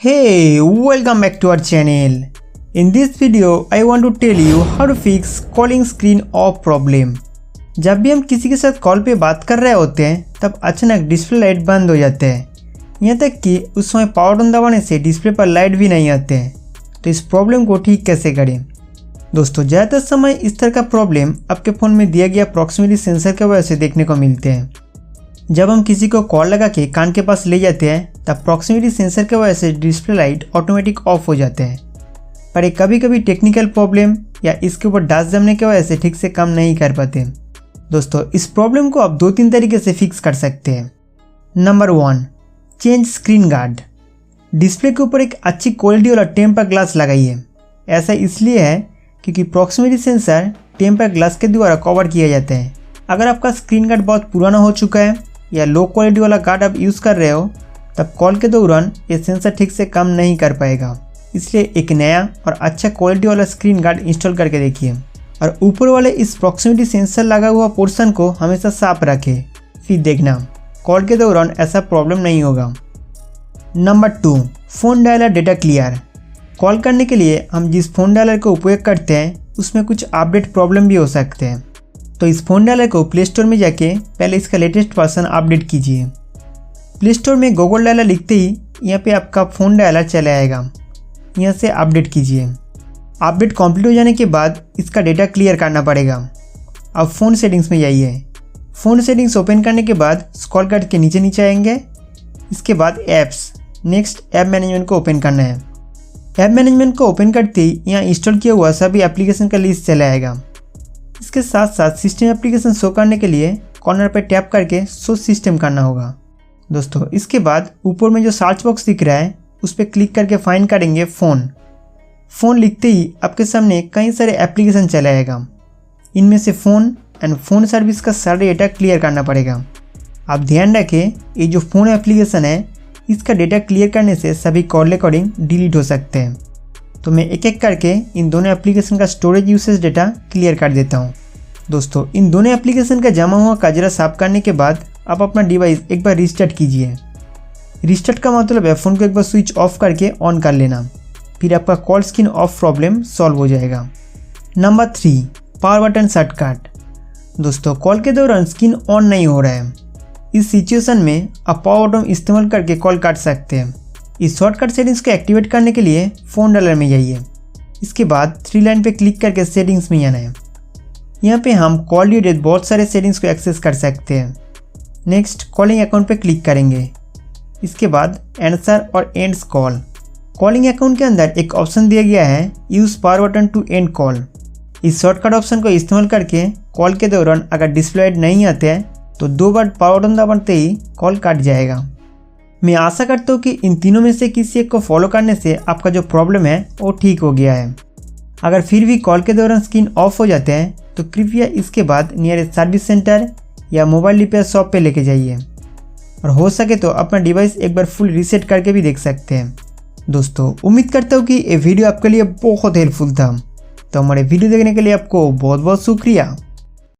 Hey, welcome back to our channel. In this video, I want to tell you how to fix calling screen off problem. जब भी हम किसी के साथ call पे बात कर रहे होते हैं तब अचानक डिस्प्ले लाइट बंद हो जाते हैं, यहाँ तक कि उस समय पावर बटन दबाने से डिस्प्ले पर लाइट भी नहीं आते हैं। तो इस प्रॉब्लम को ठीक कैसे करें? दोस्तों, ज़्यादातर समय इस तरह का प्रॉब्लम आपके फ़ोन में दिया गया प्रॉक्सिमिटी सेंसर की वजह से देखने को मिलते हैं। जब हम किसी को कॉल लगा के कान के पास ले जाते हैं तब प्रॉक्सिमिटी सेंसर की वजह से डिस्प्ले लाइट ऑटोमेटिक ऑफ हो जाते हैं, पर ये कभी कभी टेक्निकल प्रॉब्लम या इसके ऊपर डस्ट जमने की वजह से ठीक से काम नहीं कर पाते। दोस्तों, इस प्रॉब्लम को आप 2-3 तरीके से फिक्स कर सकते हैं। Number 1, change screen guard. Display के ऊपर एक अच्छी क्वालिटी वाला टेम्पर ग्लास लगाइए। ऐसा इसलिए है क्योंकि प्रॉक्सिमिटी सेंसर टेम्पर ग्लास के द्वारा कवर किया जाता है। अगर आपका स्क्रीन गार्ड बहुत पुराना हो चुका है या लो क्वालिटी वाला गार्ड आप यूज़ कर रहे हो तब कॉल के दौरान ये सेंसर ठीक से काम नहीं कर पाएगा। इसलिए एक नया और अच्छा क्वालिटी वाला स्क्रीन गार्ड इंस्टॉल करके देखिए और ऊपर वाले इस प्रॉक्सिमिटी सेंसर लगा हुआ पोर्शन को हमेशा साफ रखें। फिर देखना कॉल के दौरान ऐसा प्रॉब्लम नहीं होगा। Number 2, phone dialer data clear. Call करने के लिए हम जिस फ़ोन डायलर का उपयोग करते हैं उसमें कुछ अपडेट प्रॉब्लम भी हो सकते हैं। तो इस फ़ोन डायलर को प्ले स्टोर में जाके पहले इसका लेटेस्ट वर्जन अपडेट कीजिए। प्ले स्टोर में गूगल डायलर लिखते ही यहाँ पे आपका फ़ोन डायलर चला आएगा। यहाँ से अपडेट कीजिए। अपडेट कंप्लीट हो जाने के बाद इसका डेटा क्लियर करना पड़ेगा। अब फ़ोन सेटिंग्स में जाइए। फ़ोन सेटिंग्स ओपन करने के बाद स्क्रॉल करके नीचे आएंगे। इसके बाद ऐप्स, नेक्स्ट ऐप मैनेजमेंट को ओपन करना है। ऐप मैनेजमेंट को ओपन करते ही यहाँ इंस्टॉल किया हुआ सभी एप्लीकेशन का लिस्ट चला आएगा। इसके साथ साथ सिस्टम एप्लीकेशन शो करने के लिए कॉर्नर पर टैप करके शो सिस्टम करना होगा। दोस्तों, इसके बाद ऊपर में जो सर्च बॉक्स दिख रहा है उस पर क्लिक करके फाइंड करेंगे फ़ोन लिखते ही आपके सामने कई सारे एप्लीकेशन चला आएगा। इनमें से फ़ोन एंड फ़ोन सर्विस का सारा डेटा क्लियर करना पड़ेगा। आप ध्यान रखें, ये जो फ़ोन एप्लीकेशन है इसका डेटा क्लियर करने से सभी कॉल रिकॉर्डिंग डिलीट हो सकते हैं। तो मैं एक एक करके इन दोनों एप्लीकेशन का स्टोरेज यूसेज डेटा क्लियर कर देता हूँ। दोस्तों, इन दोनों एप्लीकेशन का जमा हुआ कचरा साफ करने के बाद आप अपना डिवाइस एक बार रिस्टार्ट कीजिए। रिस्टार्ट का मतलब है फ़ोन को एक बार स्विच ऑफ करके ऑन कर लेना। फिर आपका call screen of problem solve हो जाएगा। Number 3, power button shortcut. दोस्तों, कॉल के दौरान स्क्रीन ऑन नहीं हो रहा है। इस सिचुएशन में आप पावर बटन इस्तेमाल करके कॉल काट सकते हैं। इस शॉर्टकट सेटिंग्स को एक्टिवेट करने के लिए फ़ोन डायलर में जाइए। इसके बाद 3 लाइन पे क्लिक करके सेटिंग्स में आना है। यहाँ पे हम कॉल रिलेटेड बहुत सारे सेटिंग्स को एक्सेस कर सकते हैं। नेक्स्ट कॉलिंग अकाउंट पे क्लिक करेंगे। इसके बाद आंसर और एंड्स कॉल। कॉलिंग अकाउंट के अंदर एक ऑप्शन दिया गया है use power button to end call. इस शॉर्टकट ऑप्शन को इस्तेमाल करके कॉल के दौरान अगर डिस्प्ले लाइट नहीं आते हैं तो 2 बार पावर बटन दबाते ही कॉल कट जाएगा। मैं आशा करता हूँ कि इन तीनों में से किसी एक को फॉलो करने से आपका जो प्रॉब्लम है वो ठीक हो गया है। अगर फिर भी कॉल के दौरान स्क्रीन ऑफ हो जाते हैं तो कृपया इसके बाद नियरेस्ट सर्विस सेंटर या मोबाइल रिपेयर शॉप पे लेके जाइए और हो सके तो अपना डिवाइस एक बार फुल रीसेट करके भी देख सकते हैं। दोस्तों, उम्मीद करता हूँ कि ये वीडियो आपके लिए बहुत हेल्पफुल था। तो हमारे वीडियो देखने के लिए आपको बहुत बहुत शुक्रिया।